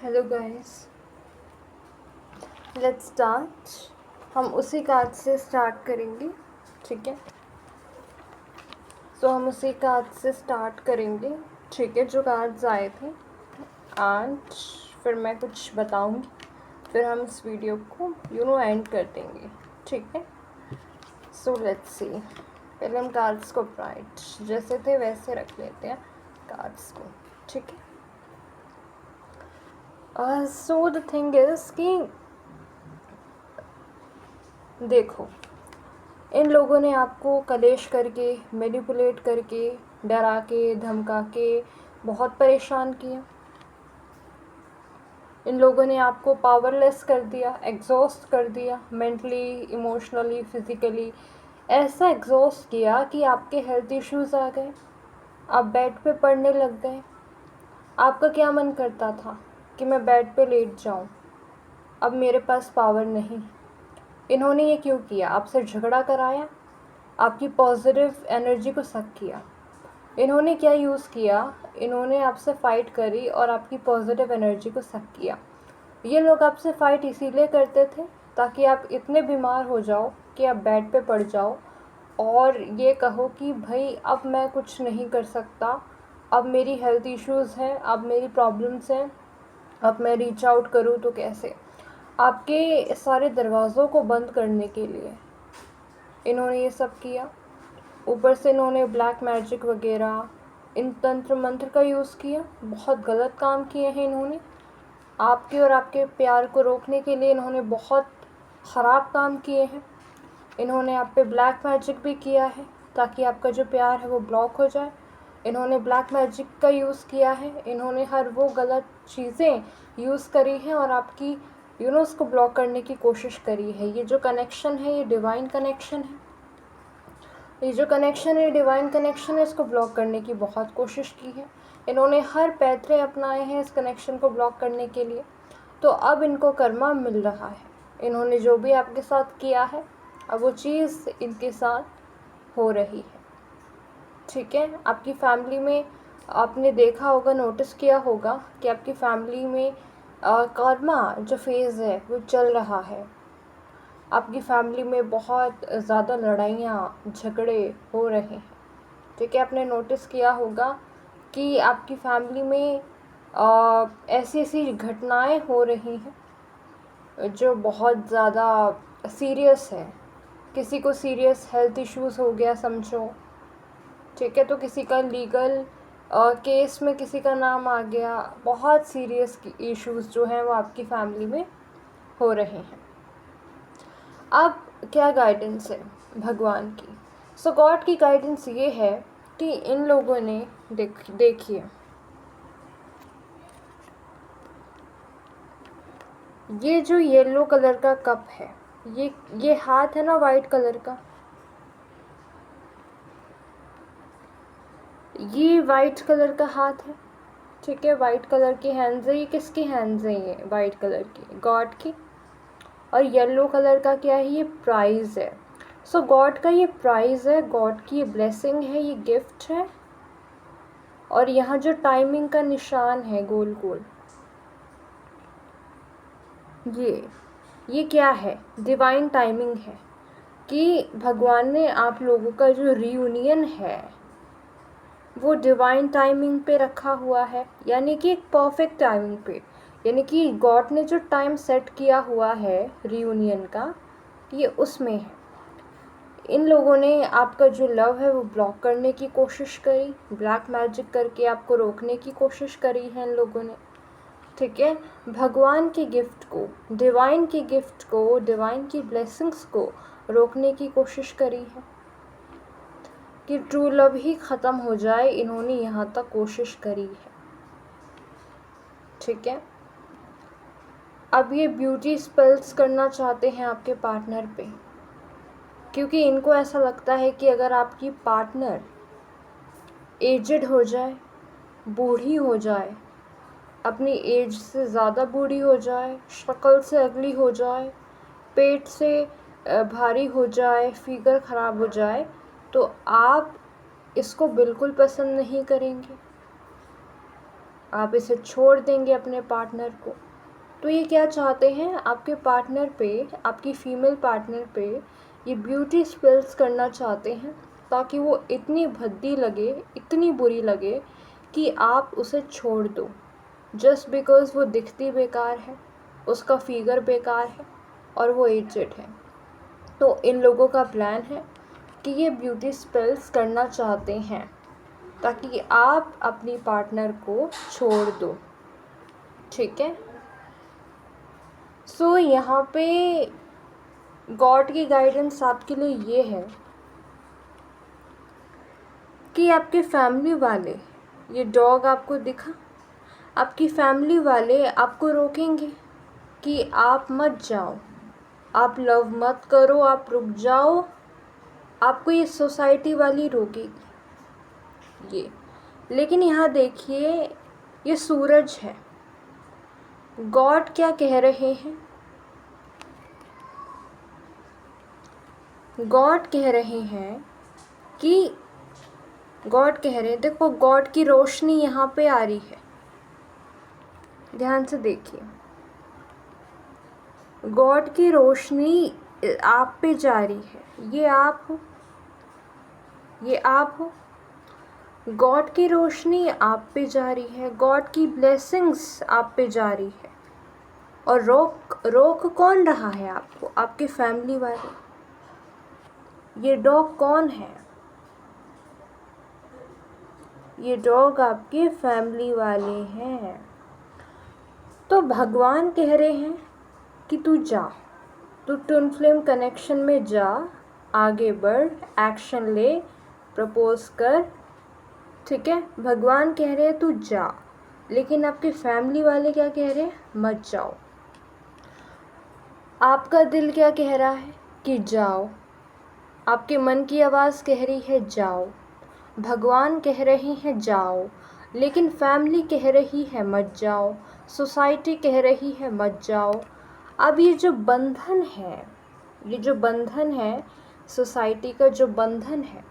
Hello guys, let's start. हम उसी card से स्टार्ट करेंगे, ठीक है। हम उसी कार्ड से स्टार्ट करेंगे, ठीक है, जो कार्ड्स आए थे। आज फिर मैं कुछ बताऊंगी, फिर हम इस वीडियो को एंड कर देंगे, ठीक है। Let's see. पहले हम कार्ड्स को ब्राइट जैसे थे वैसे रख लेते हैं कार्ड्स को, ठीक है। द थिंग इज़ कि देखो, इन लोगों ने आपको कलेश करके, मैनिपुलेट करके, डरा के, धमका के बहुत परेशान किया। इन लोगों ने आपको पावरलेस कर दिया, एग्जॉस्ट कर दिया, मेंटली, इमोशनली, फिज़िकली। ऐसा एग्जॉस्ट किया कि आपके हेल्थ इश्यूज़ आ गए, आप बेड पे पड़ने लग गए। आपका क्या मन करता था कि मैं बेड पे लेट जाऊं, अब मेरे पास पावर नहीं। इन्होंने ये क्यों किया? आपसे झगड़ा कराया, आपकी पॉजिटिव एनर्जी को सक किया। इन्होंने क्या यूज़ किया? इन्होंने आपसे फ़ाइट करी और आपकी पॉजिटिव एनर्जी को सक किया। ये लोग आपसे फ़ाइट इसीलिए करते थे ताकि आप इतने बीमार हो जाओ कि आप बेड पे पड़ जाओ और ये कहो कि भाई अब मैं कुछ नहीं कर सकता, अब मेरी हेल्थ इश्यूज़ हैं, अब मेरी प्रॉब्लम्स हैं, अब मैं रीच आउट करूँ तो कैसे। आपके सारे दरवाज़ों को बंद करने के लिए इन्होंने ये सब किया। ऊपर से इन्होंने ब्लैक मैजिक वगैरह, इन तंत्र मंत्र का यूज़ किया। बहुत गलत काम किए हैं इन्होंने। आपके और आपके प्यार को रोकने के लिए इन्होंने बहुत ख़राब काम किए हैं। इन्होंने आप पे ब्लैक मैजिक भी किया है ताकि आपका जो प्यार है वो ब्लॉक हो जाए। इन्होंने ब्लैक मैजिक का यूज़ किया है, इन्होंने हर वो गलत चीज़ें यूज़ करी हैं और आपकी उसको ब्लॉक करने की कोशिश करी है। ये जो कनेक्शन है ये डिवाइन कनेक्शन है, ये जो कनेक्शन है डिवाइन कनेक्शन है, इसको ब्लॉक करने की बहुत कोशिश की है। इन्होंने हर पैतरे अपनाए हैं इस कनेक्शन को ब्लॉक करने के लिए। तो अब इनको कर्मा मिल रहा है। इन्होंने जो भी आपके साथ किया है अब वो चीज़ इनके साथ हो रही है, ठीक है। आपकी फैमिली में आपने देखा होगा, नोटिस किया होगा कि आपकी फैमिली में कर्मा जो फेज़ है वो चल रहा है। आपकी फैमिली में बहुत ज़्यादा लड़ाइयाँ झगड़े हो रहे हैं, ठीक है। आपने नोटिस किया होगा कि आपकी फैमिली में ऐसी ऐसी घटनाएं हो रही हैं जो बहुत ज़्यादा सीरियस है। किसी को सीरियस हेल्थ इश्यूज़ हो गया समझो, ठीक है, तो किसी का लीगल केस में किसी का नाम आ गया। बहुत सीरियस इश्यूज़ जो हैं वो आपकी फैमिली में हो रहे हैं। अब क्या गाइडेंस है भगवान की? गॉड की गाइडेंस ये है कि इन लोगों ने देखिए, ये जो येलो कलर का कप है, ये हाथ है ना वाइट कलर का, ये वाइट कलर का हाथ है, ठीक है। वाइट कलर की हैंड्स है। ये किसकी हैंड्स है? ये वाइट कलर की गॉड की। और येलो कलर का क्या है? ये प्राइज़ है। गॉड का ये प्राइज़ है, गॉड की ये ब्लेसिंग है, ये गिफ्ट है। और यहाँ जो टाइमिंग का निशान है गोल गोल, ये क्या है? डिवाइन टाइमिंग है कि भगवान ने आप लोगों का जो रियूनियन है वो डिवाइन टाइमिंग पे रखा हुआ है, यानी कि एक परफेक्ट टाइमिंग पे। यानी कि गॉड ने जो टाइम सेट किया हुआ है रियूनियन का, ये उसमें है। इन लोगों ने आपका जो लव है वो ब्लॉक करने की कोशिश करी, ब्लैक मैजिक करके आपको रोकने की कोशिश करी है इन लोगों ने, ठीक है। भगवान के गिफ्ट को, डिवाइन की गिफ्ट को, डिवाइन की ब्लेसिंग्स को रोकने की कोशिश करी है कि ट्रू लव ही ख़त्म हो जाए। इन्होंने यहाँ तक कोशिश करी है, ठीक है। अब ये ब्यूटी स्पेल्स करना चाहते हैं आपके पार्टनर पे, क्योंकि इनको ऐसा लगता है कि अगर आपकी पार्टनर एजड हो जाए, बूढ़ी हो जाए, अपनी एज से ज़्यादा बूढ़ी हो जाए, शक्ल से अगली हो जाए, पेट से भारी हो जाए, फिगर ख़राब हो जाए, तो आप इसको बिल्कुल पसंद नहीं करेंगे। आप इसे छोड़ देंगे अपने पार्टनर को। तो ये क्या चाहते हैं, आपके पार्टनर पे, आपकी फीमेल पार्टनर पे ये ब्यूटी स्पेल्स करना चाहते हैं, ताकि वो इतनी भद्दी लगे, इतनी बुरी लगे कि आप उसे छोड़ दो, जस्ट बिकॉज़ वो दिखती बेकार है, उसका फिगर बेकार है और वो एजेड है। तो इन लोगों का प्लान है कि ये ब्यूटी स्पेल्स करना चाहते हैं ताकि आप अपनी पार्टनर को छोड़ दो। ठीक है। सो यहाँ पे गॉड की गाइडेंस आपके लिए ये है कि आपके फैमिली वाले, ये डॉग आपको दिखा, आपकी फैमिली वाले आपको रोकेंगे कि आप मत जाओ, आप लव मत करो, आप रुक जाओ। आपको ये सोसाइटी वाली रोकेगी ये। लेकिन यहाँ देखिए, ये सूरज है। गॉड क्या कह रहे हैं, गॉड कह रहे हैं कि देखो गॉड की रोशनी यहाँ पे आ रही है, ध्यान से देखिए। गॉड की रोशनी आप पे जा रही है। ये आप हो, ये आप हो। गॉड की रोशनी आप पे जा रही है, गॉड की ब्लेसिंग्स आप पे जा रही है। और रोक कौन रहा है आपको, आपके फैमिली वाले। ये डॉग कौन है, ये डॉग आपके फैमिली वाले हैं। तो भगवान कह रहे हैं कि तू जा, तू ट्विन फ्लेम कनेक्शन में जा, आगे बढ़, एक्शन ले, प्रपोज कर। ठीक है, भगवान कह रहे हैं तू जा, लेकिन आपके फैमिली वाले क्या कह रहे हैं, मत जाओ। आपका दिल क्या कह रहा है कि जाओ, आपके मन की आवाज़ कह रही है जाओ, भगवान कह रहे हैं जाओ, लेकिन फैमिली कह रही है मत जाओ, सोसाइटी कह रही है मत जाओ। अब ये जो बंधन है, ये जो बंधन है, सोसाइटी का जो बंधन है,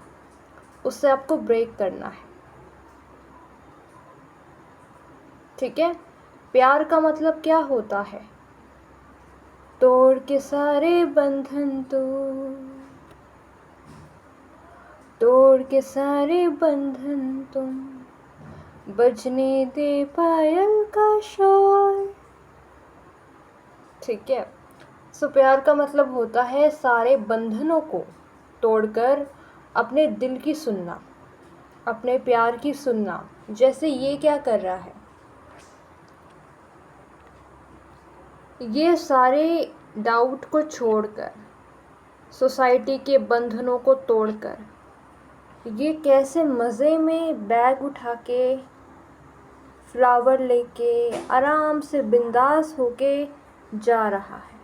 उससे आपको ब्रेक करना है। ठीक है। प्यार का मतलब क्या होता है, तोड़ के सारे बंधन तोड़ के सारे बंधन तुम, बजने दे पायल का शोर। ठीक है। सो प्यार का मतलब होता है सारे बंधनों को तोड़कर अपने दिल की सुनना, अपने प्यार की सुनना। जैसे ये क्या कर रहा है, ये सारे डाउट को छोड़कर, सोसाइटी के बंधनों को तोड़कर, ये कैसे मज़े में बैग उठा के, फ्लावर लेके, आराम से बिंदास होके जा रहा है,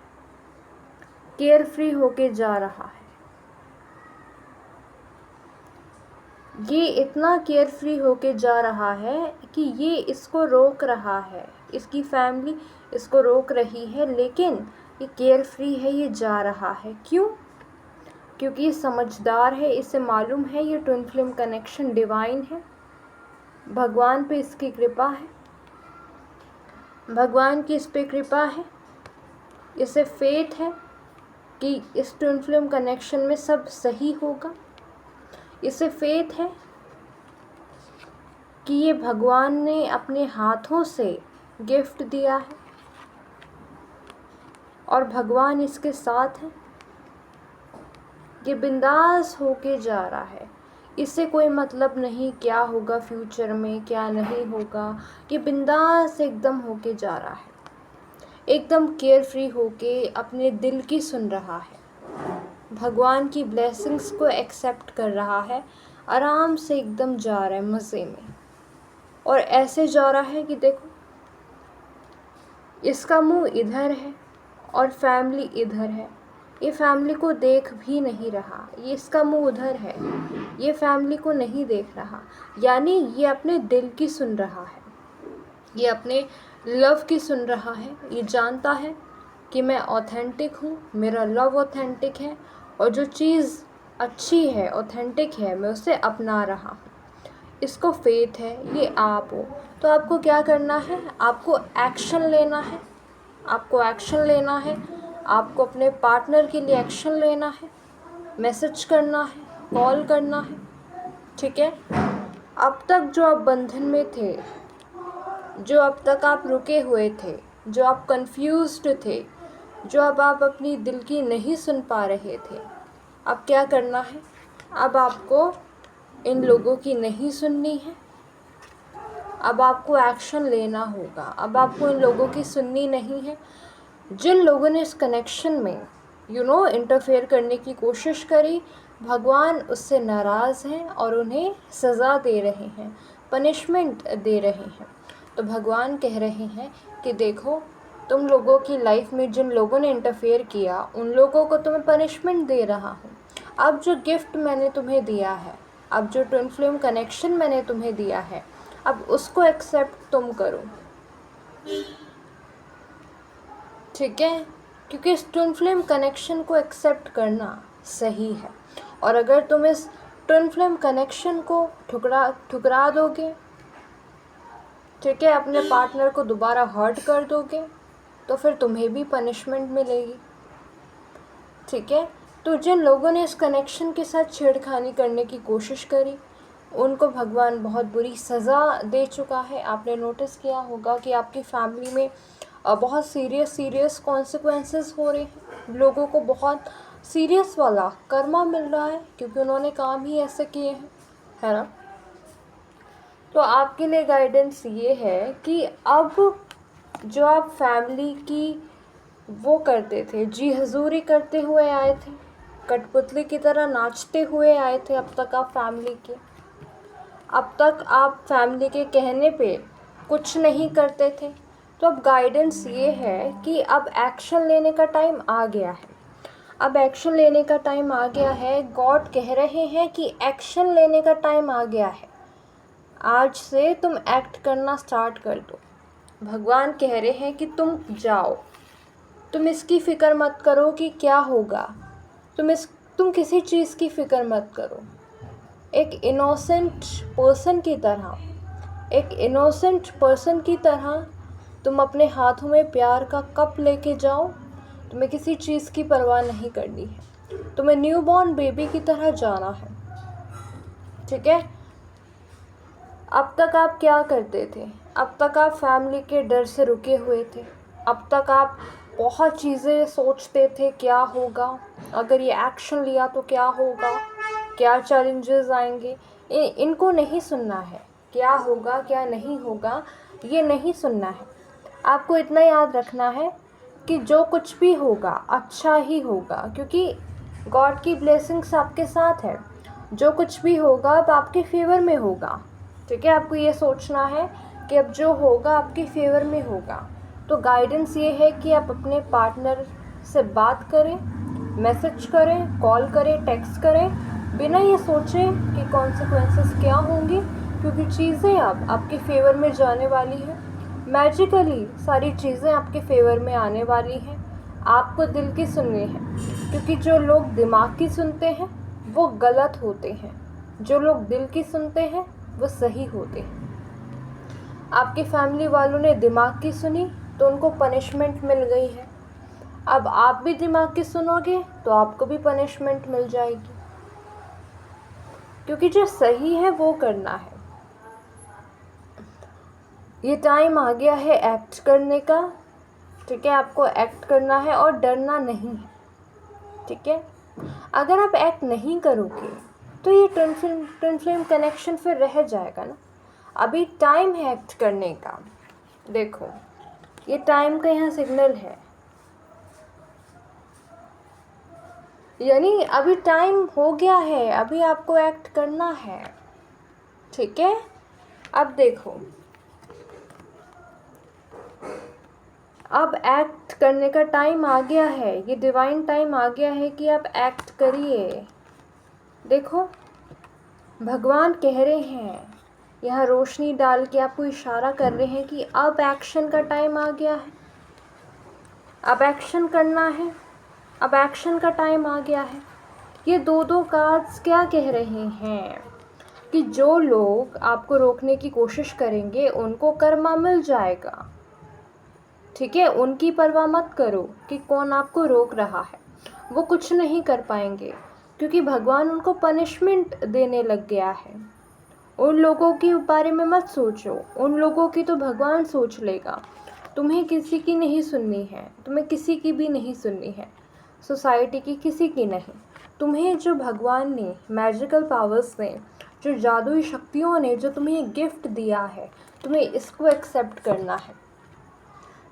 केयर फ्री होके जा रहा है। ये इतना केयर फ्री होके जा रहा है कि ये इसको रोक रहा है, इसकी फैमिली इसको रोक रही है, लेकिन ये केयर फ्री है, ये जा रहा है। क्यों? क्योंकि ये समझदार है, इसे मालूम है ये ट्विन फ्लेम कनेक्शन डिवाइन है, भगवान पे इसकी कृपा है, भगवान की इस पे कृपा है, इसे फेथ है कि इस ट्विन फ्लेम कनेक्शन में सब सही होगा। इसे फेथ है कि ये भगवान ने अपने हाथों से गिफ्ट दिया है और भगवान इसके साथ है। ये बिंदास होके जा रहा है, इससे कोई मतलब नहीं क्या होगा फ्यूचर में, क्या नहीं होगा। ये बिंदास एकदम होके जा रहा है, एकदम केयर फ्री होके अपने दिल की सुन रहा है, भगवान की ब्लेसिंग्स को एक्सेप्ट कर रहा है, आराम से एकदम जा रहा है मज़े में। और ऐसे जा रहा है कि देखो, इसका मुंह इधर है और फैमिली इधर है, ये फैमिली को देख भी नहीं रहा, ये इसका मुंह उधर है, ये फैमिली को नहीं देख रहा। यानी ये अपने दिल की सुन रहा है, ये अपने लव की सुन रहा है। ये जानता है कि मैं ऑथेंटिक हूँ, मेरा लव ऑथेंटिक है, और जो चीज़ अच्छी है, ऑथेंटिक है, मैं उसे अपना रहा हूँ। इसको फेथ है, ये आप हो। तो आपको क्या करना है, आपको एक्शन लेना है, आपको एक्शन लेना है, आपको अपने पार्टनर के लिए एक्शन लेना है, मैसेज करना है, कॉल करना है, ठीक है। अब तक जो आप बंधन में थे, जो अब तक आप रुके हुए थे, जो आप कंफ्यूज्ड थे, जो अब आप अपनी दिल की नहीं सुन पा रहे थे, अब क्या करना है, अब आपको इन लोगों की नहीं सुननी है, अब आपको एक्शन लेना होगा। अब आपको इन लोगों की सुननी नहीं है। जिन लोगों ने इस कनेक्शन में इंटरफेयर करने की कोशिश करी, भगवान उससे नाराज़ हैं और उन्हें सज़ा दे रहे हैं, पनिशमेंट दे रहे हैं। तो भगवान कह रहे हैं कि देखो, तुम लोगों की लाइफ में जिन लोगों ने इंटरफेयर किया, उन लोगों को तुम्हें पनिशमेंट दे रहा हूँ। अब जो गिफ्ट मैंने तुम्हें दिया है, अब जो ट्विन फ्लेम कनेक्शन मैंने तुम्हें दिया है, अब उसको एक्सेप्ट तुम करो, ठीक है। क्योंकि इस ट्विन फ्लेम कनेक्शन को एक्सेप्ट करना सही है। और अगर तुम इस ट्विन फ्लेम कनेक्शन को ठुकरा दोगे, ठीक है, अपने पार्टनर को दोबारा हर्ट कर दोगे, तो फिर तुम्हें भी पनिशमेंट मिलेगी, ठीक है। तो जिन लोगों ने इस कनेक्शन के साथ छेड़खानी करने की कोशिश करी, उनको भगवान बहुत बुरी सज़ा दे चुका है। आपने नोटिस किया होगा कि आपकी फैमिली में बहुत सीरियस कॉन्सिक्वेंसेस हो रहे हैं, लोगों को बहुत सीरियस वाला कर्मा मिल रहा है, क्योंकि उन्होंने काम ही ऐसे किए हैं, है ना। तो आपके लिए गाइडेंस ये है कि अब जो आप फैमिली की वो करते थे, जी हजूरी करते हुए आए थे, कठपुतली की तरह नाचते हुए आए थे, अब तक आप फैमिली के, अब तक आप फैमिली के कहने पे कुछ नहीं करते थे। तो अब गाइडेंस ये है कि अब एक्शन लेने का टाइम आ गया है, अब एक्शन लेने का टाइम आ गया है। गॉड कह रहे हैं कि एक्शन लेने का टाइम आ गया है, आज से तुम एक्ट करना स्टार्ट कर दो। भगवान कह रहे हैं कि तुम जाओ, तुम इसकी फ़िक्र मत करो कि क्या होगा, तुम किसी चीज़ की फ़िक्र मत करो। एक इनोसेंट पर्सन की तरह तुम अपने हाथों में प्यार का कप लेके जाओ। तुम्हें किसी चीज़ की परवाह नहीं करनी है, तुम्हें न्यूबॉर्न बेबी की तरह जाना है, ठीक है। अब तक आप क्या करते थे, अब तक आप फैमिली के डर से रुके हुए थे, अब तक आप बहुत चीज़ें सोचते थे, क्या होगा अगर ये एक्शन लिया तो क्या होगा, क्या चैलेंजेस आएंगे। इनको नहीं सुनना है, क्या होगा क्या नहीं होगा ये नहीं सुनना है। आपको इतना याद रखना है कि जो कुछ भी होगा अच्छा ही होगा, क्योंकि गॉड की ब्लेसिंग्स आपके साथ है। जो कुछ भी होगा अब आपके फेवर में होगा, ठीक है। आपको ये सोचना है कि अब जो होगा आपके फेवर में होगा। तो गाइडेंस ये है कि आप अपने पार्टनर से बात करें, मैसेज करें, कॉल करें, टेक्स्ट करें, बिना ये सोचे कि कॉन्सिक्वेंसेस क्या होंगे, क्योंकि चीज़ें अब आपके फेवर में जाने वाली हैं। मैजिकली सारी चीज़ें आपके फेवर में आने वाली हैं। आपको दिल की सुननी है, क्योंकि जो लोग दिमाग की सुनते हैं वो गलत होते हैं, जो लोग दिल की सुनते हैं वो सही होते हैं। आपकी फैमिली वालों ने दिमाग की सुनी तो उनको पनिशमेंट मिल गई है। अब आप भी दिमाग की सुनोगे तो आपको भी पनिशमेंट मिल जाएगी, क्योंकि जो सही है वो करना है। ये टाइम आ गया है एक्ट करने का, ठीक है। आपको एक्ट करना है और डरना नहीं है, ठीक है। अगर आप एक्ट नहीं करोगे तो ये ट्विन फ्लेम कनेक्शन फिर रह जाएगा ना। अभी टाइम है एक्ट करने का। देखो, ये टाइम का यहाँ सिग्नल है, यानी अभी टाइम हो गया है, अभी आपको एक्ट करना है, ठीक है। अब देखो, अब एक्ट करने का टाइम आ गया है, ये डिवाइन टाइम आ गया है कि आप एक्ट करिए। देखो, भगवान कह रहे हैं, यहाँ रोशनी डाल के आपको इशारा कर रहे हैं कि अब एक्शन का टाइम आ गया है, अब एक्शन करना है, अब एक्शन का टाइम आ गया है। ये दो कार्ड्स क्या कह रहे हैं? कि जो लोग आपको रोकने की कोशिश करेंगे उनको कर्मा मिल जाएगा, ठीक है। उनकी परवाह मत करो कि कौन आपको रोक रहा है, वो कुछ नहीं कर पाएंगे, क्योंकि भगवान उनको पनिशमेंट देने लग गया है। उन लोगों के बारे में मत सोचो, उन लोगों की तो भगवान सोच लेगा। तुम्हें किसी की नहीं सुननी है, तुम्हें किसी की भी नहीं सुननी है, सोसाइटी की किसी की नहीं। तुम्हें जो भगवान ने, मैजिकल पावर्स ने, जो जादुई शक्तियों ने जो तुम्हें गिफ्ट दिया है, तुम्हें इसको एक्सेप्ट करना है।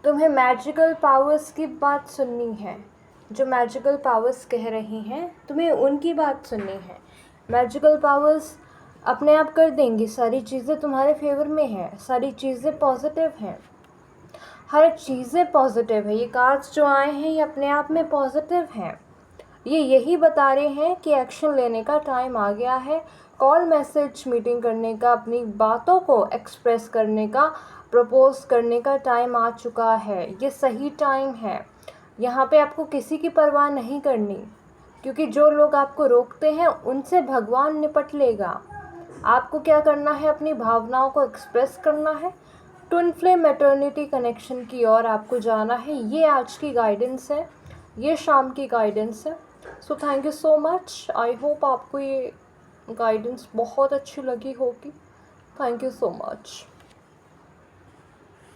तुम्हें मैजिकल पावर्स की बात सुननी है, जो मैजिकल पावर्स कह रही हैं तुम्हें उनकी बात सुननी है। मैजिकल पावर्स अपने आप कर देंगी, सारी चीज़ें तुम्हारे फेवर में हैं, सारी चीज़ें पॉजिटिव हैं, हर चीज़ें पॉजिटिव है। ये कार्ड्स जो आए हैं ये अपने आप में पॉजिटिव हैं। ये यही बता रहे हैं कि एक्शन लेने का टाइम आ गया है, कॉल मैसेज मीटिंग करने का, अपनी बातों को एक्सप्रेस करने का, प्रपोज करने का टाइम आ चुका है। ये सही टाइम है। यहाँ पे आपको किसी की परवाह नहीं करनी, क्योंकि जो लोग आपको रोकते हैं उनसे भगवान निपट लेगा। आपको क्या करना है, अपनी भावनाओं को एक्सप्रेस करना है, ट्विन फ्लेम मैटर्निटी कनेक्शन की ओर आपको जाना है। ये आज की गाइडेंस है, ये शाम की गाइडेंस है। So thank you so much. I hope आपको ये गाइडेंस बहुत अच्छी लगी होगी। Thank you so much.